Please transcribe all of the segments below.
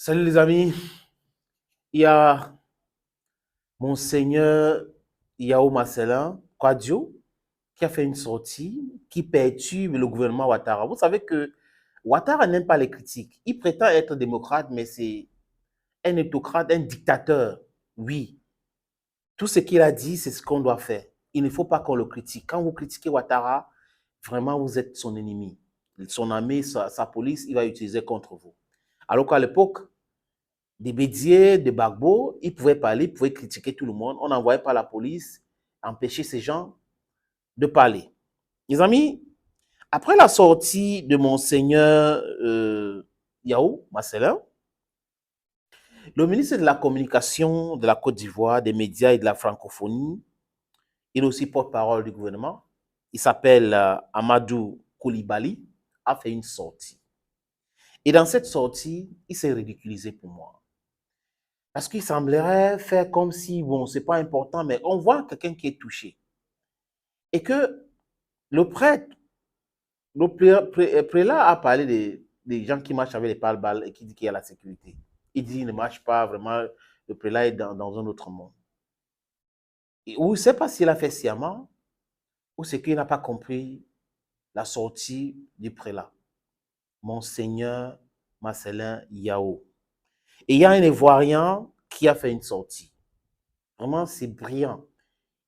Salut les amis, il y a Monseigneur Yao Marcelin Kwadjo qui a fait une sortie qui perturbe le gouvernement Ouattara. Vous savez que Ouattara n'aime pas les critiques. Il prétend être démocrate, mais c'est un autocrate, un dictateur. Oui, tout ce qu'il a dit, c'est ce qu'on doit faire. Il ne faut pas qu'on le critique. Quand vous critiquez Ouattara, vraiment, vous êtes son ennemi. Son armée, sa police, il va utiliser contre vous. Alors qu'à l'époque, des Bédier, de Gbagbo, ils pouvaient parler, ils pouvaient critiquer tout le monde. On n'envoyait pas la police empêcher ces gens de parler. Les amis, après la sortie de Monseigneur Yao Marcelin, le ministre de la Communication de la Côte d'Ivoire, des médias et de la francophonie, il est aussi porte-parole du gouvernement, il s'appelle Amadou Koulibaly, a fait une sortie. Et dans cette sortie, il s'est ridiculisé pour moi. Parce qu'il semblerait faire comme si, bon, c'est pas important, mais on voit quelqu'un qui est touché. Et que le prêtre, le prélat a parlé des gens qui marchent avec les pare-balles et qui dit qu'il y a la sécurité. Il dit qu'il ne marche pas vraiment, le prélat est dans un autre monde. Et ou je ne sais pas s'il a fait sciemment, ou c'est qu'il n'a pas compris la sortie du prélat. Monseigneur Marcelin Yao. Et il y a un Ivoirien qui a fait une sortie. Vraiment, c'est brillant.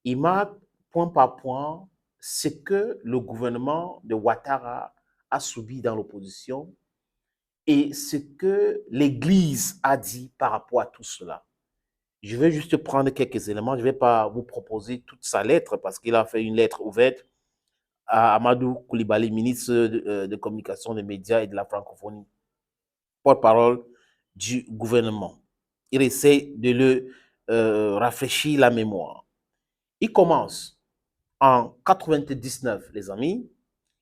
Il marque point par point ce que le gouvernement de Ouattara a subi dans l'opposition et ce que l'Église a dit par rapport à tout cela. Je vais juste prendre quelques éléments. Je ne vais pas vous proposer toute sa lettre parce qu'il a fait une lettre ouverte à Amadou Koulibaly, ministre de Communication, des médias et de la francophonie, porte-parole du gouvernement. Il essaie de le rafraîchir la mémoire. Il commence en 99, les amis.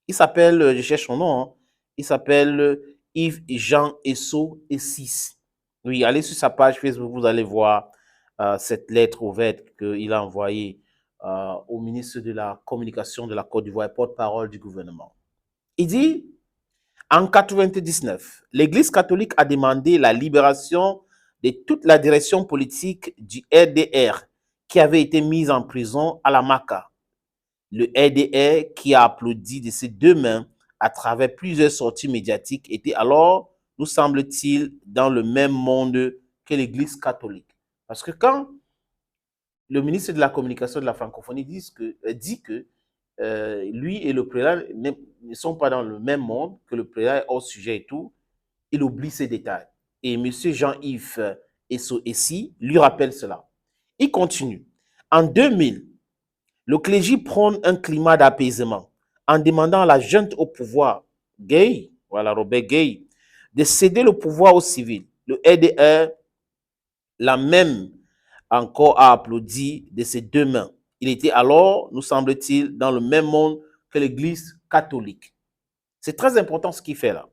Il s'appelle, je cherche son nom, hein, il s'appelle Yves-Jean Esso Essis. Oui, allez sur sa page Facebook, vous allez voir cette lettre ouverte qu'il a envoyée au ministre de la Communication de la Côte d'Ivoire, porte-parole du gouvernement. Il dit, en 99, l'Église catholique a demandé la libération de toute la direction politique du RDR qui avait été mise en prison à la Maca. Le RDR, qui a applaudi de ses deux mains à travers plusieurs sorties médiatiques, était alors, nous semble-t-il, dans le même monde que l'Église catholique. Parce que quand le ministre de la Communication de la francophonie dit que lui et le prélat ne sont pas dans le même monde, que le prélat est hors sujet et tout, il oublie ces détails. Et M. Jean-Yves Essi lui rappelle cela. Il continue. En 2000, le clergé prône un climat d'apaisement en demandant à la junte au pouvoir, Gay, voilà Robert Gay, de céder le pouvoir aux civils. Le RDR, la même encore, a applaudi de ses deux mains. Il était alors, nous semble-t-il, dans le même monde que l'Église catholique. C'est très important ce qu'il fait là.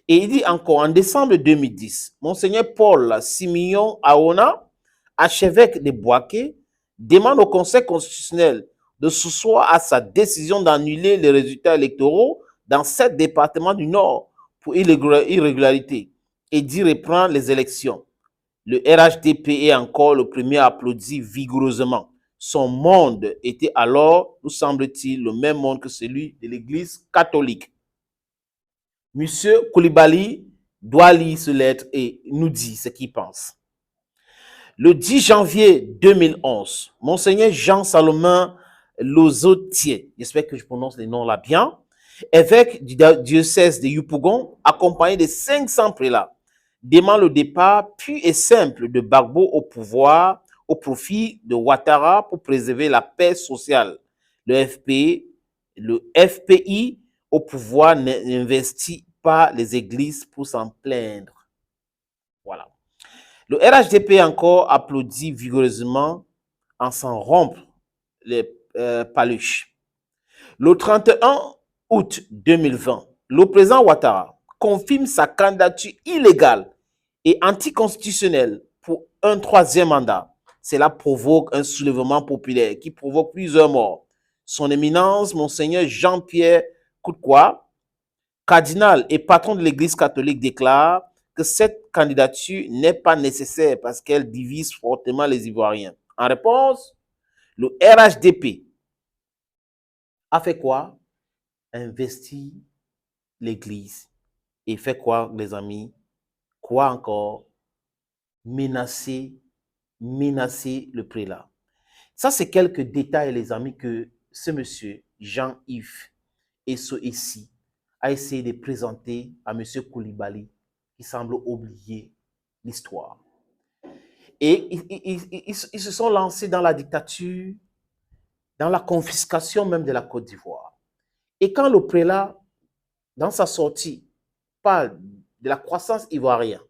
Et il dit encore, en décembre 2010, Monseigneur Paul Simeon Aona, archevêque de Bouaké, demande au Conseil constitutionnel de s'asseoir à sa décision d'annuler les résultats électoraux dans 7 départements du Nord pour irrégularité et d'y reprendre les élections. Le RHDP est encore le premier à applaudir vigoureusement. Son monde était alors, nous semble-t-il, le même monde que celui de l'Église catholique. Monsieur Koulibaly doit lire cette lettre et nous dit ce qu'il pense. Le 10 janvier 2011, Monseigneur Jean-Salomon Lozotier, j'espère que je prononce les noms là bien, évêque du diocèse de Yopougon, accompagné de 500 prélats, demande le départ pur et simple de Gbagbo au pouvoir au profit de Ouattara pour préserver la paix sociale. Le FPI au pouvoir n'investit pas les églises pour s'en plaindre. Voilà. Le RHDP encore applaudit vigoureusement en s'en rompre les paluches. Le 31 août 2020, le président Ouattara confirme sa candidature illégale et anticonstitutionnelle pour un 3e mandat. Cela provoque un soulèvement populaire qui provoque plusieurs morts. Son éminence, Monseigneur Jean-Pierre Koutkoua, cardinal et patron de l'Église catholique, déclare que cette candidature n'est pas nécessaire parce qu'elle divise fortement les Ivoiriens. En réponse, le RHDP a fait quoi? Investi l'Église. Et fait quoi, les amis? Quoi encore? Menacer le prélat. Ça, c'est quelques détails, les amis, que ce monsieur, Jean-Yves Essi, a essayé de présenter à monsieur Koulibaly, qui semble oublier l'histoire. Et ils se sont lancés dans la dictature, dans la confiscation même de la Côte d'Ivoire. Et quand le prélat, dans sa sortie, parle de la croissance ivoirienne,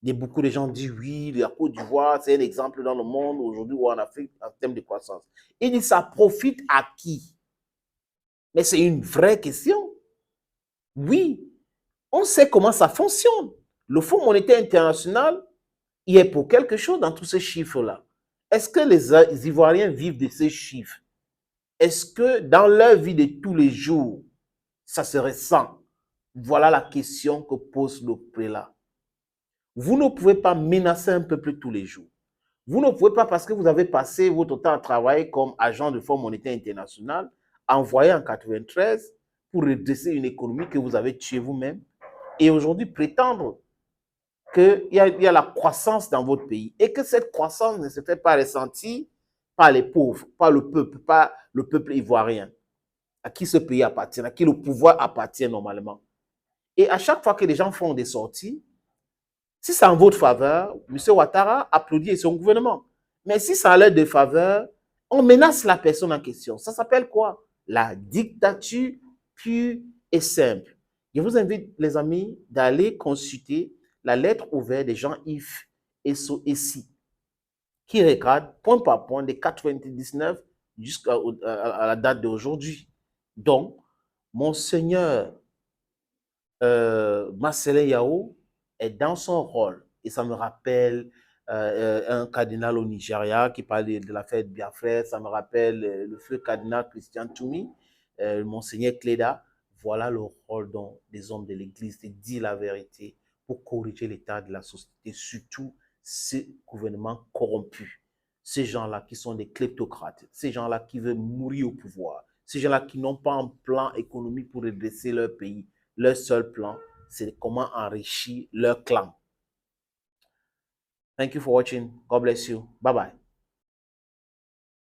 et beaucoup de gens disent oui, la Côte d'Ivoire, c'est un exemple dans le monde aujourd'hui ou en Afrique en termes de croissance. Il dit ça profite à qui? Mais c'est une vraie question. Oui, on sait comment ça fonctionne. Le Fonds monétaire international, il est pour quelque chose dans tous ces chiffres-là. Est-ce que les Ivoiriens vivent de ces chiffres? Est-ce que dans leur vie de tous les jours, ça se ressent? Voilà la question que pose le prélat. Vous ne pouvez pas menacer un peuple tous les jours. Vous ne pouvez pas, parce que vous avez passé votre temps à travailler comme agent de Fonds monétaire international, envoyé en 93 pour redresser une économie que vous avez tuée vous-même, et aujourd'hui prétendre qu'il y a la croissance dans votre pays et que cette croissance ne se fait pas ressentir par les pauvres, par le peuple ivoirien, à qui ce pays appartient, à qui le pouvoir appartient normalement. Et à chaque fois que les gens font des sorties, si c'est en votre faveur, M. Ouattara applaudit son gouvernement. Mais si ça a l'air de faveur, on menace la personne en question. Ça s'appelle quoi? La dictature pure et simple. Je vous invite, les amis, d'aller consulter la lettre ouverte de Jean-Yves Essi, qui regarde point par point de 99 jusqu'à la date d'aujourd'hui. Donc, Monseigneur Marcelin Yao est dans son rôle. Et ça me rappelle un cardinal au Nigeria qui parlait de la fête Biafra. Ça me rappelle le feu cardinal Christian Toumi, Monseigneur Cléda. Voilà le rôle des hommes de l'Église, de dire la vérité pour corriger l'état de la société, surtout ces gouvernements corrompus. Ces gens-là qui sont des kleptocrates, ces gens-là qui veulent mourir au pouvoir, ces gens-là qui n'ont pas un plan économique pour redresser leur pays. Leur seul plan, c'est comment enrichir leur clan. Thank you for watching. God bless you. Bye bye.